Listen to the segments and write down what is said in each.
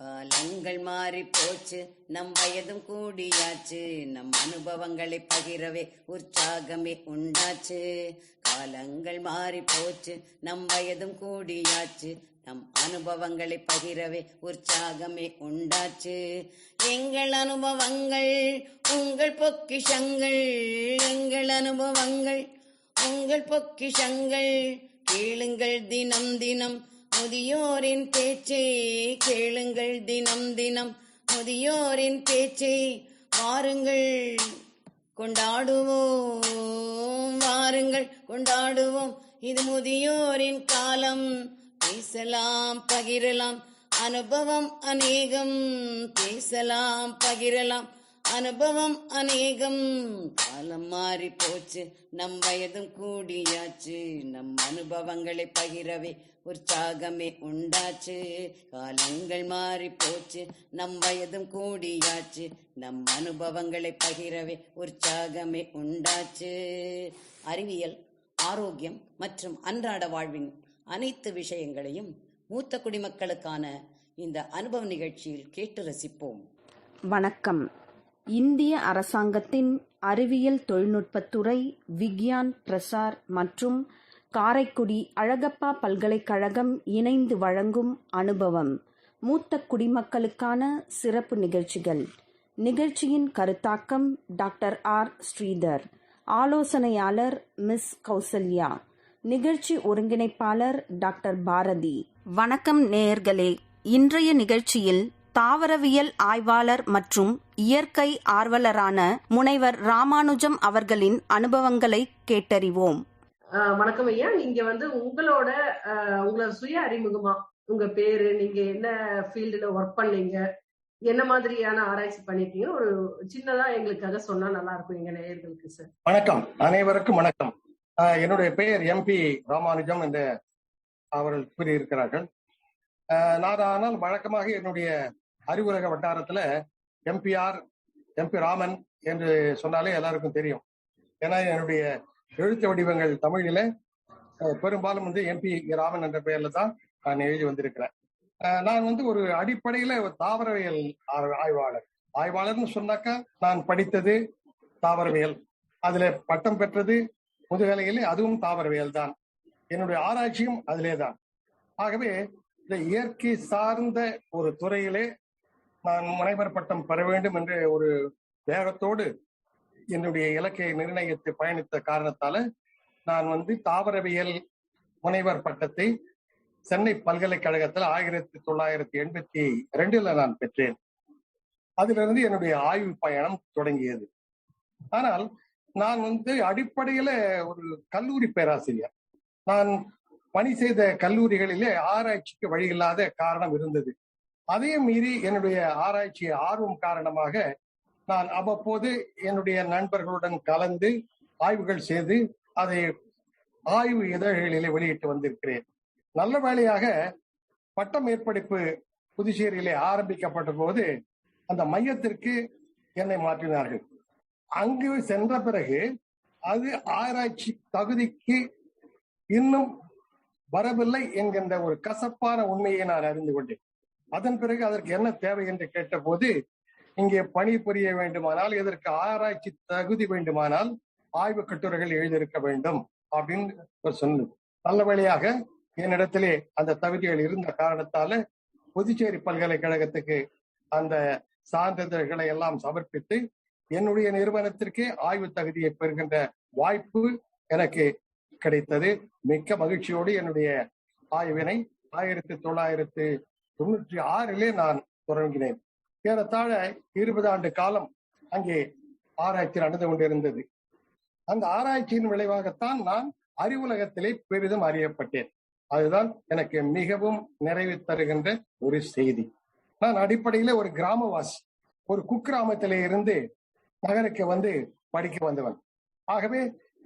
காலங்கள் மாறி போச்சு, நம் வயதும் கூடியாச்சு, நம் அனுபவங்களை பகிரவே உற்சாகமே உண்டாச்சு. காலங்கள் மாறி போச்சு, நம் வயதும் கூடியாச்சு, நம் அனுபவங்களை பகிரவே உற்சாகமே உண்டாச்சு. எங்கள் அனுபவங்கள் உங்கள் பொக்கிஷங்கள், எங்கள் அனுபவங்கள் உங்கள் பொக்கிஷங்கள். கேளுங்கள் தினம் தினம் முதியோரின் பேச்சை, கேளுங்கள் தினம் தினம் முதியோரின் பேச்சை. வாருங்கள் கொண்டாடுவோம், வாருங்கள் கொண்டாடுவோம், இது முதியோரின் காலம். பேசலாம் பகிரலாம் அனுபவம் அநேகம், பேசலாம் பகிரலாம் அனுபவம் அநேகம். காலம் மாறி போச்சு, நம் வயதும் கூடியாச்சு, நம் அனுபவங்களை பகிரவே உற்சாகமே உண்டாச்சு. காலங்கள் மாறி போச்சு, நம் வயதும் கூடியாச்சு, நம் அனுபவங்களை பகிரவே உற்சாகமே உண்டாச்சு. அறிவியல், ஆரோக்கியம் மற்றும் அன்றாட வாழ்வின் அனைத்து விஷயங்களையும் மூத்த குடிமக்களுக்கான இந்த அனுபவ நிகழ்ச்சியில் கேட்டு ரசிப்போம். வணக்கம். இந்திய அரசாங்கத்தின் அறிவியல் தொழில்நுட்பத்துறை, விக்யான் பிரசார் மற்றும் காரைக்குடி அழகப்பா பல்கலைக்கழகம் இணைந்து வழங்கும் அனுபவம் மூத்த குடிமக்களுக்கான சிறப்பு நிகழ்ச்சிகள். நிகழ்ச்சியின் கருத்தாக்கம் டாக்டர் ஆர். ஸ்ரீதர், ஆலோசனையாளர் மிஸ் கௌசல்யா, நிகழ்ச்சி ஒருங்கிணைப்பாளர் டாக்டர் பாரதி. வணக்கம் நேயர்களே. இன்றைய நிகழ்ச்சியில் தாவரவியல் ஆய்வாளர் மற்றும் இயற்கை ஆர்வலரான முனைவர் ராமானுஜம் அவர்களின் அனுபவங்களை கேட்டறிவோம். வணக்கம் ஐயா. நீங்க உங்களோட சுய அறிமுகமா, உங்க பேரு, நீங்க என்ன ஃபீல்டுல ஒர்க் பண்ணீங்க, என்ன மாதிரியான ஆராய்ச்சி பண்ணிருக்கீங்க, ஒரு சின்னதா எங்களுக்காக சொன்னா நல்லா இருக்கும் எங்க நேயர்களுக்கு. சார் வணக்கம், அனைவருக்கும் வணக்கம். என்னுடைய பெயர் MP ராமானுஜம் என்று அவர்கள் கூறியிருக்கிறார்கள். நான் ஆனால் வழக்கமாக என்னுடைய அறிவுலக வட்டாரத்துல MP ராமன் என்று சொன்னாலே எல்லாருக்கும் தெரியும். ஏன்னா என்னுடைய எழுத்து வடிவங்கள் தமிழில பெரும்பாலும் MP ராமன் என்ற பெயர்ல தான் நான் எழுதி வந்திருக்கிறேன். நான் ஒரு அடிப்படையில ஒரு தாவரவியல் ஆய்வாளர்னு சொன்னாக்கா, நான் படித்தது தாவரவியல், அதுல பட்டம் பெற்றது முதுகலையிலே, அதுவும் தாவரவியல் தான். என்னுடைய ஆராய்ச்சியும் அதிலே தான். ஆகவே இந்த இயற்கை சார்ந்த ஒரு துறையிலே நான் முனைவர் பட்டம் பெற வேண்டும் என்ற ஒரு வேகத்தோடு என்னுடைய இலக்கை நிர்ணயித்து பயணித்த காரணத்தால நான் தாவரவியல் முனைவர் பட்டத்தை சென்னை பல்கலைக்கழகத்தில் 1982 நான் பெற்றேன். அதிலிருந்து என்னுடைய ஆய்வு பயணம் தொடங்கியது. ஆனால் நான் அடிப்படையில ஒரு கல்லூரி பேராசிரியர். நான் பணி செய்த கல்லூரிகளிலே ஆராய்ச்சிக்கு வழி இல்லாத காரணம் இருந்தது. அதையும் மீறி என்னுடைய ஆராய்ச்சி ஆர்வம் காரணமாக நான் அவ்வப்போது என்னுடைய நண்பர்களுடன் கலந்து ஆய்வுகள் செய்து அதை ஆய்வு இதழ்களிலே வெளியிட்டு வந்திருக்கிறேன். நல்ல வேளையாக பட்ட மேற்படிப்பு புதுச்சேரியிலே ஆரம்பிக்கப்பட்ட போது அந்த மையத்திற்கு என்னை மாற்றினார்கள். அங்கு சென்ற பிறகு அது ஆராய்ச்சி தகுதிக்கு இன்னும் வரவில்லை என்கின்ற ஒரு கசப்பான உண்மையை நான் அறிந்து கொண்டேன். அதன் பிறகு அதற்கு என்ன தேவை என்று கேட்ட போது, இங்கே பணி புரிய வேண்டுமானால், இதற்கு ஆராய்ச்சி தகுதி வேண்டுமானால் ஆய்வு கட்டுரைகள் எழுதியிருக்க வேண்டும் அப்படின்னு சொன்னது. நல்ல வழியாக என்னிடத்திலே அந்த தகுதிகள் இருந்த காரணத்தால புதுச்சேரி பல்கலைக்கழகத்துக்கு அந்த சான்றிதழ்களை எல்லாம் சமர்ப்பித்து என்னுடைய நிறுவனத்திற்கே ஆய்வு தகுதியை பெறுகின்ற வாய்ப்பு எனக்கு கிடைத்தது. மிக்க மகிழ்ச்சியோடு என்னுடைய ஆய்வினை 1996 நான் தொடங்கினேன். ஏறத்தாழ 20 ஆண்டு காலம் அங்கே ஆராய்ச்சி நடந்து கொண்டிருந்தது. அந்த ஆராய்ச்சியின் விளைவாகத்தான் நான் அறிவுலகத்திலே பெரிதும் அறியப்பட்டேன். அதுதான் எனக்கு மிகவும் நிறைவு தருகின்ற ஒரு செய்தி. நான் அடிப்படையில ஒரு கிராமவாசி, ஒரு குக்கிராமத்திலே இருந்து நகருக்கு படிக்க வந்தவன். ஆகவே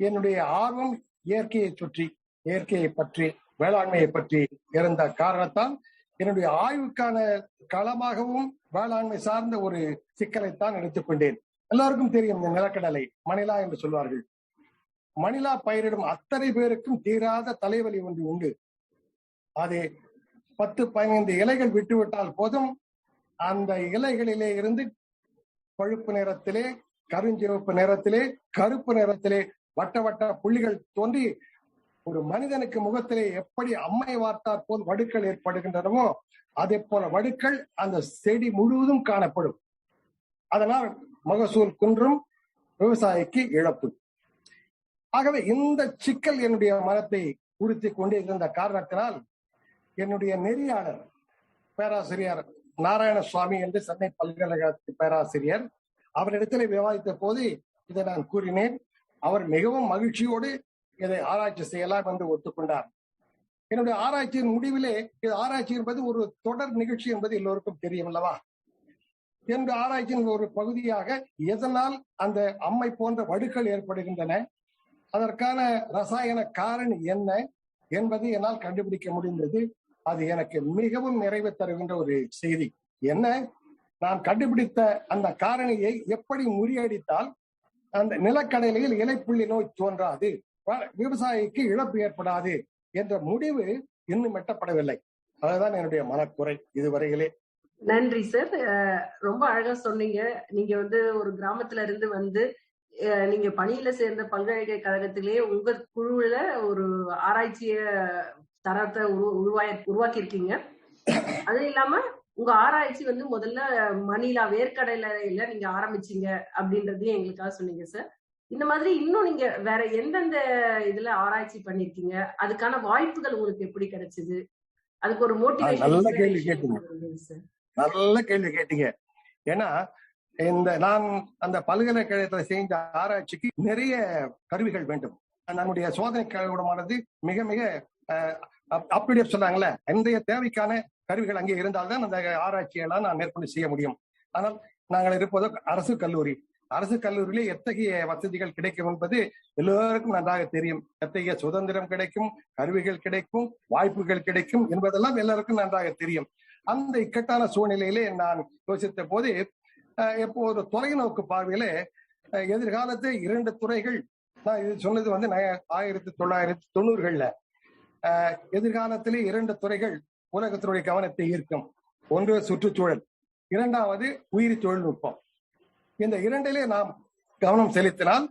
என்னுடைய ஆர்வம் இயற்கையை சுற்றி, இயற்கையை பற்றி, வேளாண்மையை பற்றி இருந்த காரணத்தால் என்னுடைய ஆய்வுக்கான களமாகவும் வேளாண்மை சார்ந்த ஒரு சிக்கலைத்தான் எடுத்துக்கொண்டேன். எல்லாருக்கும் தெரியும், இந்த நிலக்கடலை மணிலா என்று சொல்வார்கள். மணிலா பயிரிடும் அத்தனை பேருக்கும் தீராத தலைவலி ஒன்று உண்டு. அது 10-15 இலைகள் விட்டுவிட்டால் போதும், அந்த இலைகளிலே இருந்து பழுப்பு நிறத்திலே, கருஞ்சிவப்பு நிறத்திலே, கருப்பு நிறத்திலே வட்ட வட்ட புள்ளிகள் தோன்றி ஒரு மனிதனுக்கு முகத்திலே எப்படி அம்மை வார்த்தாற் போல் வடுக்கள் ஏற்படுகின்றனவோ அதே போல வடுக்கள் அந்த செடி முழுவதும் காணப்படும். அதனால் மகசூல் குன்றும், விவசாயிக்கு இழப்பு. ஆகவே இந்த சிக்கல் என்னுடைய மனத்தை உறுத்தி கொண்டே இருந்த காரணத்தினால் என்னுடைய நெறியாளர் பேராசிரியர் நாராயணசுவாமி என்று சென்னை பல்கலைக்கழகத்து பேராசிரியர், அவரிடத்தில் விவாதித்த போது இதை நான் கூறினேன். அவர் மிகவும் மகிழ்ச்சியோடு இதை ஆராய்ச்சி செய்யலாம் என்று ஒத்துக்கொண்டார். என்னுடைய ஆராய்ச்சியின் முடிவிலே, இது ஆராய்ச்சி என்பது ஒரு தொடர் நிகழ்ச்சி என்பது எல்லோருக்கும் தெரியும் அல்லவா? என்னுடைய ஆராய்ச்சியின் ஒரு பகுதியாக எதனால் அந்த அம்மை போன்ற வடுக்கள் ஏற்படுகின்றன, அதற்கான ரசாயன காரணி என்ன என்பதை என்னால் கண்டுபிடிக்க முடிந்தது. அது எனக்கு மிகவும் நிறைவு தருகின்ற ஒரு செய்தி. என்ன, நான் கண்டுபிடித்த அந்த காரணியை எப்படி முறியடித்தால் அந்த நிலக்கடலையில் இலைப்புள்ளி நோய் தோன்றாது, விவசாயிக்கு இழப்பு ஏற்படாது என்ற முடிவு இன்னும் எட்டப்படவில்லை. அதுதான் என்னுடைய மனக்குறை இதுவரையிலே. நன்றி சார், ரொம்ப அழகா சொன்னீங்க. நீங்க ஒரு கிராமத்துல இருந்து நீங்க பணியில சேர்ந்த பல்கலைக்கழகத்திலே உங்க குழுவுல ஒரு ஆராய்ச்சிய தரத்தை உருவாக்கி இருக்கீங்க. அது இல்லாம உங்க ஆராய்ச்சி முதல்ல மணிலா வேர்க்கடலையில நீங்க ஆரம்பிச்சீங்க அப்படின்றதையும் எங்களுக்காக சொன்னீங்க சார். இந்த மாதிரி இன்னும் நீங்க வேற எந்தெந்த இதுல ஆராய்ச்சி பண்ணிருக்கீங்க, அதுக்கான வாய்ப்புகள் உங்களுக்கு எப்படி கிடைச்சது, அதுக்கு ஒரு மோட்டிவேஷன்? நல்ல கேள்வி கேட்டீங்க. ஏன்னா நான் அந்த பல்கலைக்கழகத்தில் செஞ்ச ஆராய்ச்சிக்கு நிறைய கருவிகள் வேண்டும். நம்முடைய சோதனை கழகமானது மிக மிக அப்டேட் சொன்னாங்கல்ல, இன்றைய தேவைக்கான கருவிகள் அங்கே இருந்தால்தான் அந்த ஆராய்ச்சியெல்லாம் நான் மேற்கொண்டு செய்ய முடியும். ஆனால் நாங்கள் இருப்பதோ அரசு கல்லூரி. அரசு கல்லூரியிலே எத்தகைய வசதிகள் கிடைக்கும் என்பது எல்லோருக்கும் நன்றாக தெரியும். எத்தகைய சுதந்திரம் கிடைக்கும், கருவிகள் கிடைக்கும், வாய்ப்புகள் கிடைக்கும் என்பதெல்லாம் எல்லாருக்கும் நன்றாக தெரியும். அந்த இக்கட்டான சூழ்நிலையிலே நான் யோசித்த போது, இப்போ ஒரு தொலைநோக்கு பார்வையில எதிர்காலத்தை 2 துறைகள், நான் இது சொன்னது 1990களில், எதிர்காலத்திலே 2 துறைகள் உலகத்தினுடைய கவனத்தை ஈர்க்கும். ஒன்று சுற்றுச்சூழல், இரண்டாவது உயிரி தொழில்நுட்பம். இந்த 2லே நாம் கவனம் செலுத்தினால்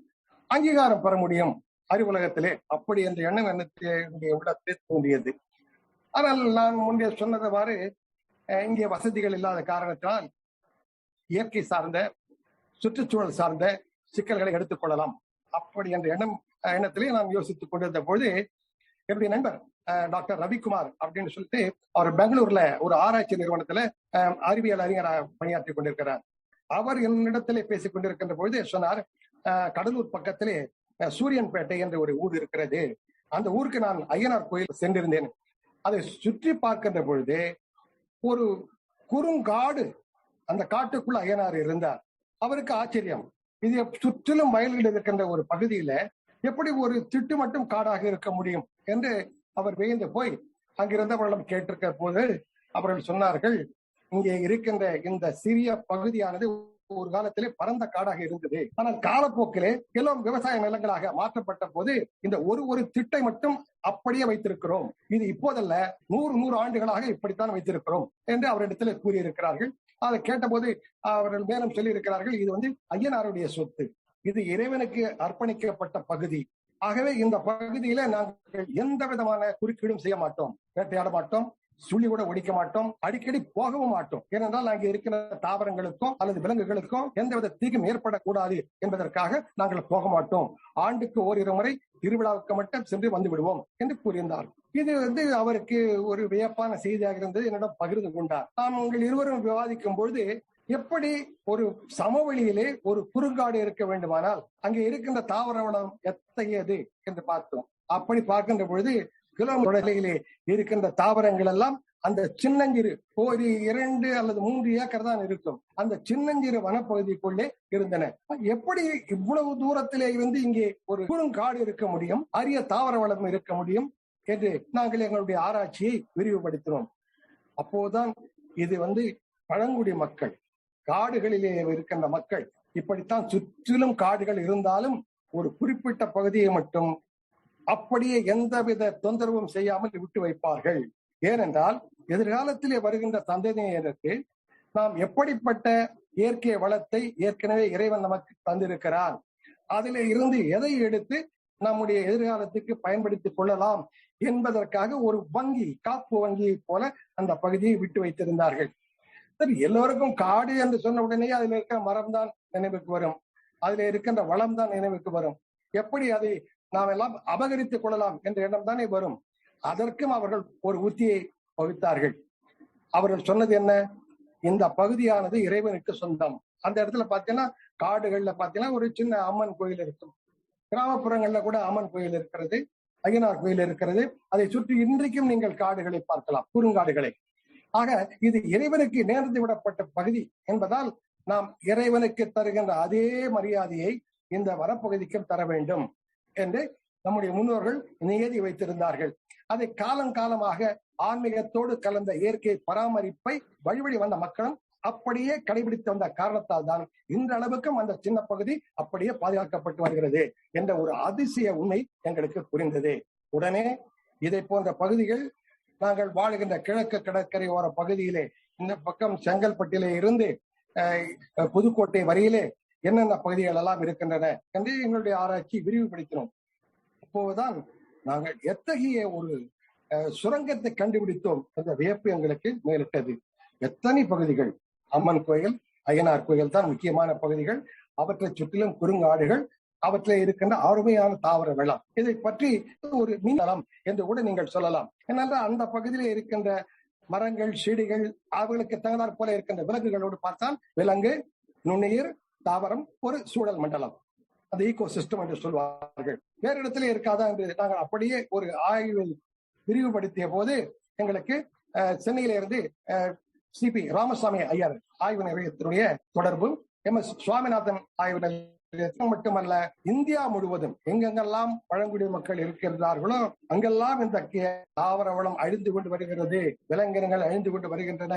அங்கீகாரம் பெற முடியும் அறிவுலகத்திலே, அப்படி என்ற எண்ணம் என்னுடைய உள்ளத்தில் தோன்றியது. ஆனால் நான் முன்னே சொன்னதவாறு இங்கே வசதிகள் இல்லாத காரணத்தினால் இயற்கை சார்ந்த, சுற்றுச்சூழல் சார்ந்த சிக்கல்களை எடுத்துக்கொள்ளலாம் அப்படி என்ற எண்ணத்திலே நான் யோசித்துக் கொண்டிருந்த பொழுது என்னுடைய நண்பர் டாக்டர் ரவிக்குமார் அப்படின்னு சொல்லிட்டு அவர் பெங்களூர்ல ஒரு ஆராய்ச்சி நிறுவனத்துல அறிவியல் அறிஞராக பணியாற்றி கொண்டிருக்கிறார். அவர் என்னிடத்திலே பேசிக் கொண்டிருக்கின்ற பொழுது சொன்னார், கடலூர் பக்கத்திலே சூரியன்பேட்டை என்ற ஒரு ஊர் இருக்கிறது, அந்த ஊருக்கு நான் ஐயனார் கோயில் சென்றிருந்தேன். அதை சுற்றி பார்க்கின்ற பொழுது ஒரு குறுங்காடு, அந்த காட்டுக்குள்ள ஐயனார் இருந்தார். அவருக்கு ஆச்சரியம், இது சுற்றிலும் வயல்கள் இருக்கின்ற ஒரு பகுதியில எப்படி ஒரு திட்டு மட்டும் காடாக இருக்க முடியும் என்று அவர் வியந்து போய் அங்கிருந்தவர்களிடம் கேட்டிருக்கிற போது அவர்கள் சொன்னார்கள், இங்கே இருக்கின்ற இந்த சிறிய பகுதியானது ஒரு காலத்திலே பரந்த காடாக இருந்தது. ஆனால் காலப்போக்கிலே எல்லாம் விவசாய நிலங்களாக மாற்றப்பட்ட போது இந்த ஒரு திட்டை மட்டும் அப்படியே வைத்திருக்கிறோம். இது இப்போதல்ல, 100 ஆண்டுகளாக இப்படித்தான் வைத்திருக்கிறோம் என்று அவரிடத்தில் கூறியிருக்கிறார்கள். அதை கேட்டபோது அவர்கள் மேலும் சொல்லி இருக்கிறார்கள், இது ஐயனாருடைய சொத்து, இது இறைவனுக்கு அர்ப்பணிக்கப்பட்ட பகுதி. ஆகவே இந்த பகுதியில நாங்கள் எந்த விதமான குறுக்கீடும் செய்ய மாட்டோம், வேட்டையாட மாட்டோம், சுழி கூட ஒடிக்க மாட்டோம், அடிக்கடி போகவும் மாட்டோம். ஏனென்றால் அங்கே இருக்கிற தாவரங்களுக்கும் அல்லது விலங்குகளுக்கும் எந்தவித தீங்கும் ஏற்படக்கூடாது என்பதற்காக நாங்கள் போக மாட்டோம். ஆண்டுக்கு 1 முறை திருவிழாவுக்கு மட்டும் சென்று வந்து விடுவோம் என்று கூறியிருந்தார். இது அவருக்கு ஒரு வியப்பான செய்தியாக இருந்தது, என்னிடம் பகிர்ந்து கொண்டார். நாம் உங்கள் இருவரும் விவாதிக்கும் பொழுது எப்படி ஒரு சமவெளியிலே ஒரு குறுங்காடு இருக்க வேண்டுமானால் அங்கே இருக்கின்ற தாவர வளம் எத்தகையது என்று பார்த்தோம். அப்படி பார்க்கின்ற பொழுது கிலோமீட்டரிலே இருக்கின்ற தாவரங்கள் எல்லாம் அந்த சின்னஞ்சிறு ஒரு 2 அல்லது 3 ஏக்கர் தான் இருக்கும், அந்த சின்னஞ்சிறு வனப்பகுதிக்குள்ளே இருந்தன. எப்படி இவ்வளவு தூரத்திலே இருந்து இங்கே ஒரு குறுங்காடு இருக்க முடியும், அரிய தாவர வளம் இருக்க முடியும் என்று நாங்கள் எங்களுடைய ஆராய்ச்சியை விரிவுபடுத்தினோம். அப்போதுதான் இது பழங்குடி மக்கள், காடுகளிலே இருக்கின்ற மக்கள் இப்படித்தான் சுற்றிலும் காடுகள் இருந்தாலும் ஒரு குறிப்பிட்ட பகுதியை மட்டும் அப்படியே எந்தவித தொந்தரவும் செய்யாமல் விட்டு வைப்பார்கள். ஏனென்றால் எதிர்காலத்திலே வருகின்ற சந்ததியினருக்கு நாம் எப்படிப்பட்ட இயற்கை வளத்தை ஏற்கனவே இறைவன் நமக்கு தந்திருக்கிறான், அதிலே இருந்து எதை எடுத்து நம்முடைய எதிர்காலத்துக்கு பயன்படுத்திக் கொள்ளலாம் என்பதற்காக ஒரு வங்கி, காப்பு வங்கியை போல அந்த பகுதியை விட்டு வைத்திருந்தார்கள். சரி, எல்லோருக்கும் காடு என்று சொன்ன உடனே அதுல இருக்கிற மரம் தான் நினைவுக்கு வரும், அதுல இருக்கின்ற வளம் தான் நினைவுக்கு வரும். எப்படி அதை நாம் எல்லாம் அபகரித்துக் கொள்ளலாம் என்ற எண்ணம் தானே வரும். அதற்கும் அவர்கள் ஒரு உத்தியை வகுத்தார்கள். அவர்கள் சொன்னது என்ன? இந்த பகுதியானது இறைவனுக்கு சொந்தம். அந்த இடத்துல பாத்தீங்கன்னா காடுகள்ல பாத்தீங்கன்னா ஒரு சின்ன அம்மன் கோயில் இருக்கும், கிராமப்புறங்கள்ல கூட அம்மன் கோயில் இருக்கிறது, ஐயனார் கோயில் இருக்கிறது. அதை சுற்றி இன்றைக்கும் நீங்கள் காடுகளை பார்க்கலாம், குறுங்காடுகளை. ஆக இது இறைவனுக்கு நேர்ந்து விடப்பட்ட பகுதி என்பதால் நாம் இறைவனுக்கு தருகின்ற அதே மரியாதையை இந்த வனப்பகுதிக்கும் தர வேண்டும் என்று நம்முடைய முன்னோர்கள் நியதி வைத்திருந்தார்கள். அதை காலங்காலமாக ஆன்மீகத்தோடு கலந்த இயற்கை பராமரிப்பை வழிவழி வந்த மக்களும் அப்படியே கடைபிடித்து வந்த காரணத்தால் தான் இந்த அளவுக்கும் அந்த சின்ன பகுதி அப்படியே பாதுகாக்கப்பட்டு வருகிறது என்ற ஒரு அதிசய உண்மை எங்களுக்கு புரிந்தது. உடனே இதை போன்ற பகுதிகள் நாங்கள் வாழுகின்ற கிழக்கு கடற்கரை ஓர பகுதியிலே, இந்த பக்கம் செங்கல்பட்டிலே இருந்து புதுக்கோட்டை வரையிலே என்னென்ன பகுதிகள் எல்லாம் இருக்கின்றன என்று எங்களுடைய ஆராய்ச்சி விரிவுபடுத்தினோம். அப்போதுதான் நாங்கள் எத்தகைய ஒரு சுரங்கத்தை கண்டுபிடித்தோம் என்ற வியப்பு எங்களுக்கு மேலிட்டது. எத்தனை பகுதிகள், அம்மன் கோயில், ஐயனார் கோயில் தான் முக்கியமான பகுதிகள். அவற்றை சுற்றிலும் குறுங்காடுகள், அவற்றில் இருக்கின்ற அருமையான தாவர வளம். இதை பற்றி ஒரு மீன்வளம் என்று கூட நீங்கள் சொல்லலாம். ஏனென்றால் அந்த பகுதியில் இருக்கின்ற மரங்கள், செடிகள், அவர்களுக்கு தகுந்தாற் போல இருக்கின்ற விலங்குகளோடு பார்த்தால் விலங்கு, நுண்ணுயிர், தாவரம், ஒரு சூழல் மண்டலம், அந்த ஈகோ சிஸ்டம் என்று சொல்வார்கள். வேறு இடத்துல இருக்காதா என்று நாங்கள் அப்படியே ஒரு ஆய்வில் விரிவுபடுத்திய போது எங்களுக்கு சென்னையில இருந்து சிபி ராமசாமி ஐயர் ஆய்வு நிலையத்தினுடைய தொடர்பு, MS சுவாமிநாதன் ஆய்வு நிலையத்திலும் மட்டுமல்ல, இந்தியா முழுவதும் எங்கெங்கெல்லாம் பழங்குடி மக்கள் இருக்கிறார்களோ அங்கெல்லாம் இந்த தாவர வளம் அழிந்து கொண்டு வருகிறது, விலங்கினங்கள் அழிந்து கொண்டு வருகின்றன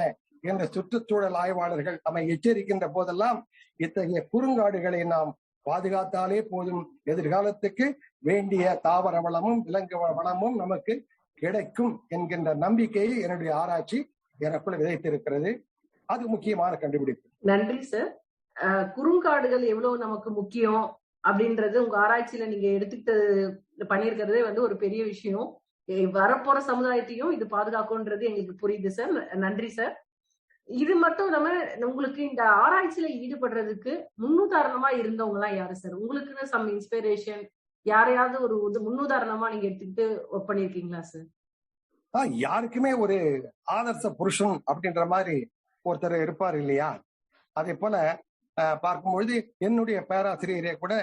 என்ற சுற்றுச்சூழல் ஆய்வாளர்கள் நம்மை எச்சரிக்கின்ற போதெல்லாம் இத்தகைய குறுங்காடுகளை நாம் பாதுகாத்தாலே போதும், எதிர்காலத்துக்கு வேண்டிய தாவர வளமும் விலங்கு வளமும் நமக்கு கிடைக்கும் என்கின்ற நம்பிக்கையை என்னுடைய ஆராய்ச்சி எனக்குள்ள விதைத்திருக்கிறது. அது முக்கியமான கண்டுபிடிப்பு. நன்றி சார். குறுங்காடுகள் எவ்வளவு நமக்கு முக்கியம் அப்படின்றது உங்க ஆராய்ச்சியில நீங்க எடுத்துக்கிட்டு பண்ணியிருக்கிறதே ஒரு பெரிய விஷயம். வரப்போற சமுதாயத்தையும் இது பாதுகாக்கும்ன்றது எங்களுக்கு புரியுது சார். நன்றி சார். இது மட்டும் இல்லாம உங்களுக்கு இந்த ஆராய்ச்சியில ஈடுபடுறதுக்கு முன்னுதாரணமா இருந்தவங்க எல்லாம் யாரு சார்? உங்களுக்குன்னு சம் இன்ஸ்பிரேஷன், யாரையாவது ஒரு முன்னுதாரணமா நீங்க எடுத்துக்கிட்டு ஒர்க் பண்ணிருக்கீங்களா சார்? யாருக்குமே ஒரு ஆதர்ச புருஷன் அப்படின்ற மாதிரி ஒருத்தர் இருப்பார் இல்லையா? அதே போல பார்க்கும்பொழுது என்னுடைய பேராசிரியரே கூட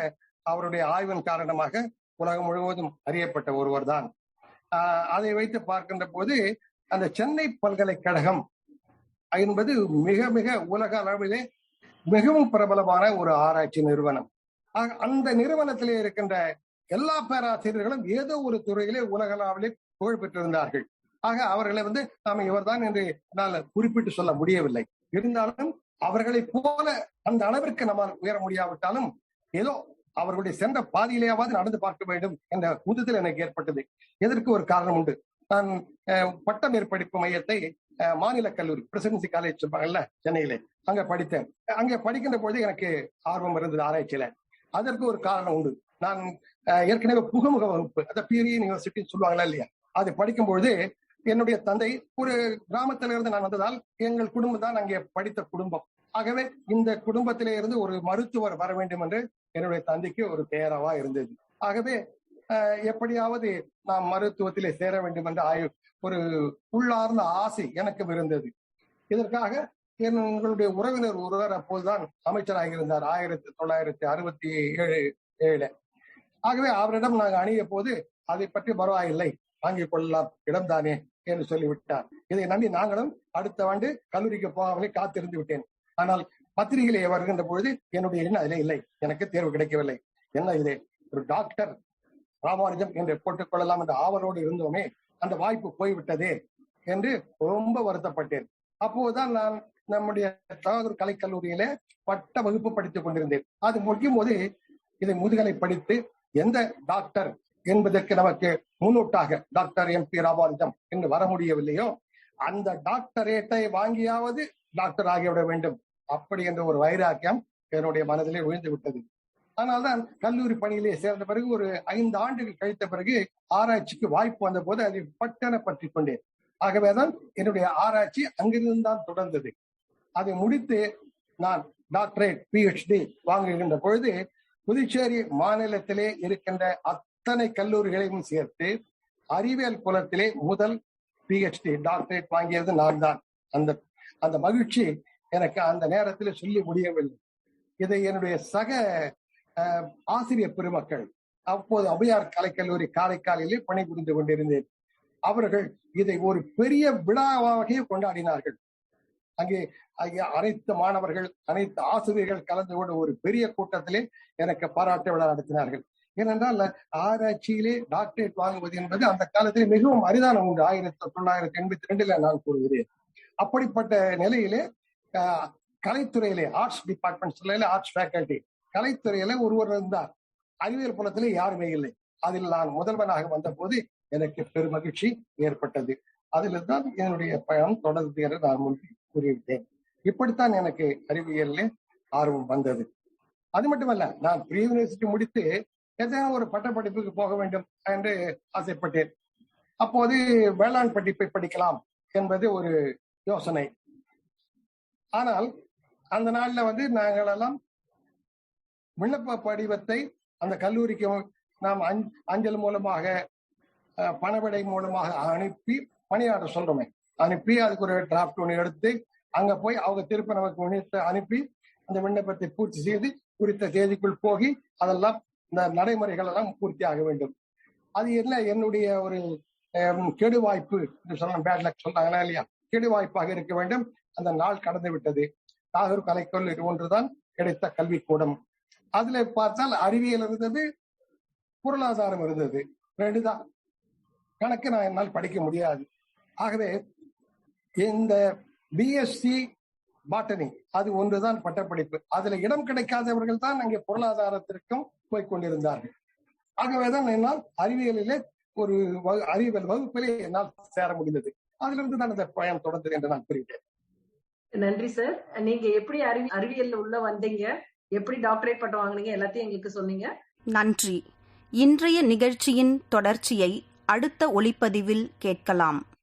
அவருடைய ஆய்வின் காரணமாக உலகம் முழுவதும் அறியப்பட்ட ஒருவர் தான். அதை வைத்து பார்க்கின்ற போது அந்த சென்னை பல்கலைக்கழகம் என்பது மிக மிக உலக அளவிலே மிகவும் பிரபலமான ஒரு ஆராய்ச்சி நிறுவனம். அந்த நிறுவனத்திலே இருக்கின்ற எல்லா பேராசிரியர்களும் ஏதோ ஒரு துறையிலே உலக அளவிலே புகழ் பெற்றிருந்தார்கள். ஆக அவர்களை நாம இவர்தான் என்று என்னால் குறிப்பிட்டு சொல்ல முடியவில்லை. இருந்தாலும் அவர்களை போல அந்த அளவிற்கு நம்மால் உயர முடியாவிட்டாலும் ஏதோ அவர்களுடைய சென்ற பாதையிலேயாவது நடந்து பார்க்க வேண்டும் என்ற உந்துதல் எனக்கு ஏற்பட்டது. எதற்கு ஒரு காரணம் உண்டு. நான் பட்ட மேற்படிப்பு மையத்தை மாநில கல்லூரி, பிரசிடென்சி காலேஜ் சொல்றாங்கல்ல சென்னையில, அங்க படித்தேன். அங்க படிக்கின்ற பொழுது எனக்கு ஆர்வம் இருந்தது ஆராய்ச்சியில. அதற்கு ஒரு காரணம் உண்டு. நான் ஏற்கனவே புகுமுக வகுப்பு, அந்த பியூரி யூனிவர்சிட்டி சொல்லுவாங்களா இல்லையா, அது படிக்கும் பொழுது என்னுடைய தந்தை ஒரு கிராமத்தில இருந்து நான் வந்ததால் எங்கள் குடும்பம் தான் அங்கே படித்த குடும்பம். ஆகவே இந்த குடும்பத்திலே இருந்து ஒரு மருத்துவர் வர வேண்டும் என்று என்னுடைய தந்தைக்கு ஒரு பேராவா இருந்தது. ஆகவே எப்படியாவது நாம் மருத்துவத்திலே சேர வேண்டும் என்ற ஒரு உள்ளார்ந்த ஆசை எனக்கும் இருந்தது. இதற்காக எங்களுடைய உறவினர் ஒருவர் அப்போதுதான் அமைச்சராக இருந்தார், 1967. ஆகவே அவரிடம் நாங்கள் அணிய போது அதை பற்றி பரவாயில்லை, வாங்கிக் கொள்ளலாம், இடம்தானே என்று சொல்லிவிட்டார். இதை நம்பி நாங்களும் அடுத்த ஆண்டு கல்லூரிக்கு போகாமலே காத்திருந்து விட்டேன். ஆனால் பத்திரிகையிலே வருகின்ற பொழுது என்னுடைய எண்ணம் அதிலே இல்லை, எனக்கு தேர்வு கிடைக்கவில்லை. என்ன இது, ஒரு டாக்டர் ராமானுஜம் என்று போட்டுக் கொள்ளலாம் என்ற ஆவலோடு இருந்தோமே, அந்த வாய்ப்பு போய்விட்டதே என்று ரொம்ப வருத்தப்பட்டேன். அப்போதுதான் நான் நம்முடைய தகவல் கலைக்கல்லூரியில பட்ட வகுப்பு படித்துக் கொண்டிருந்தேன். அது முடிக்கும் போது இதை முதுகலை படித்து எந்த டாக்டர் என்பதற்கு நமக்கு முன்னோட்டாக டாக்டர் MP ராமானுஜம் என்று வர முடியவில்லையோ, அந்த டாக்டரேட்டை வாங்கியாவது டாக்டர் ஆகிவிட வேண்டும், அப்படி என்ற ஒரு வைராக்கியம் என்னுடைய மனதிலே விழுந்து விட்டது. அதனால்தான் கல்லூரி பணியிலே சேர்ந்த பிறகு ஒரு 5 ஆண்டுகள் கழித்த பிறகு ஆராய்ச்சிக்கு வாய்ப்பு வந்த போது அதை பட்டென பற்றி கொண்டேன். ஆகவேதான் என்னுடைய ஆராய்ச்சி அங்கிருந்து தான் தொடர்ந்தது. அதை முடித்து நான் டாக்டரேட் PhD வாங்குகின்ற பொழுது புதுச்சேரி மாநிலத்திலே இருக்கின்ற அத்தனை கல்லூரிகளையும் சேர்த்து அறிவியல் புலத்திலே முதல் PhD டாக்டரேட் வாங்கியது நான் தான். அந்த மகிழ்ச்சி எனக்கு அந்த நேரத்தில் சொல்லி முடியவில்லை. இதை என்னுடைய சக ஆசிரியர் பெருமக்கள், அப்போது ஔவையார் கலைக்கல்லூரி காரைக்காலிலே பணிபுரிந்து கொண்டிருந்தேன், அவர்கள் இதை ஒரு பெரிய விழாவாக கொண்டாடினார்கள். அங்கே அனைத்து மாணவர்கள், அனைத்து ஆசிரியர்கள் கலந்து கொண்ட ஒரு பெரிய கூட்டத்திலே எனக்கு பாராட்டு விழா நடத்தினார்கள். ஏனென்றால் ஆராய்ச்சியிலே டாக்டரேட் வாங்குவது என்பது அந்த காலத்திலே மிகவும் அரிதான ஒன்று. 1982 நான் கூறுகிறேன். அப்படிப்பட்ட நிலையிலே கலைத்துறையிலே ஆர்ட்ஸ் டிபார்ட்மெண்ட், ஆர்ட்ஸ் ஃபேக்கல்டி, கலைத்துறையில ஒருவர் இருந்தார். அறிவியல் புலத்திலே யாருமே இல்லை. அதில் நான் முதல்வனாக வந்த போது எனக்கு பெரும் மகிழ்ச்சி ஏற்பட்டது. அதில் தான் என்னுடைய பயணம் தொடர்ந்து என்று நான் முன்பு கூறிவிட்டேன். இப்படித்தான் எனக்கு அறிவியலில் ஆர்வம் வந்தது. அது மட்டுமல்ல, நான் ப்ரீ யூனிவர்சிட்டி முடித்து ஏதாவது ஒரு பட்டப்படிப்புக்கு போக வேண்டும் என்று ஆசைப்பட்டேன். அப்போது வேளாண் படிப்பை படிக்கலாம் என்பது ஒரு யோசனை. ஆனால் அந்த நாள்ல நாங்கள் எல்லாம் விண்ணப்ப படிவத்தை அந்த கல்லூரிக்கு நாம் அஞ்சல் மூலமாக, பணவிடை மூலமாக அனுப்பி, பணியாற்ற சொல்றோமே, அனுப்பி அதுக்கு ஒரு டிராப்ட் ஒன்று எடுத்து அங்க போய் அவங்க திருப்பி நமக்கு அனுப்பி அந்த விண்ணப்பத்தை பூர்த்தி செய்து குறித்த தேதிக்குள் போகி அதெல்லாம் இந்த நடைமுறைகள் எல்லாம் பூர்த்தி ஆக வேண்டும். அது என்ன என்னுடைய ஒரு கெடு வாய்ப்பு என்று சொல்லலாம், பேட் லக் சொல்றாங்களா இல்லையா, கெடு வாய்ப்பாக இருக்க வேண்டும். அந்த நாள் கடந்து விட்டது. நாகூர் கலைக்கல்லூரி ஒன்றுதான் கிடைத்த கல்விக்கூடம். அதுல பார்த்தால் அறிவியல் இருந்தது, பொருளாதாரம் இருந்தது, 2 தான். கணக்கு நான் என்னால் படிக்க முடியாது. ஆகவே இந்த BSc பாட்டனி அது ஒன்றுதான் பட்டப்படிப்பு. அதுல இடம் கிடைக்காதவர்கள் தான் அங்கே பொருளாதாரத்திற்கும் போய்கொண்டிருந்தார்கள். ஆகவேதான் என்னால் அறிவியலிலே ஒரு அறிவியல் வகுப்பிலே என்னால் சேர முடிந்தது. அதிலிருந்து தான் இந்த பயணம் தொடர்ந்தது என்று நான் கூறிட்டேன். நன்றி சார். நீங்க எப்படி அறிவியல் உள்ள வந்தீங்க, எப்படி டாக்டரேட் பட்டம் வாங்குனீங்க, எல்லாத்தையும் எங்களுக்கு சொன்னீங்க. நன்றி. இன்றைய நிகழ்ச்சியின் தொடர்ச்சியை அடுத்த ஒளிப்பதிவில் கேட்கலாம்.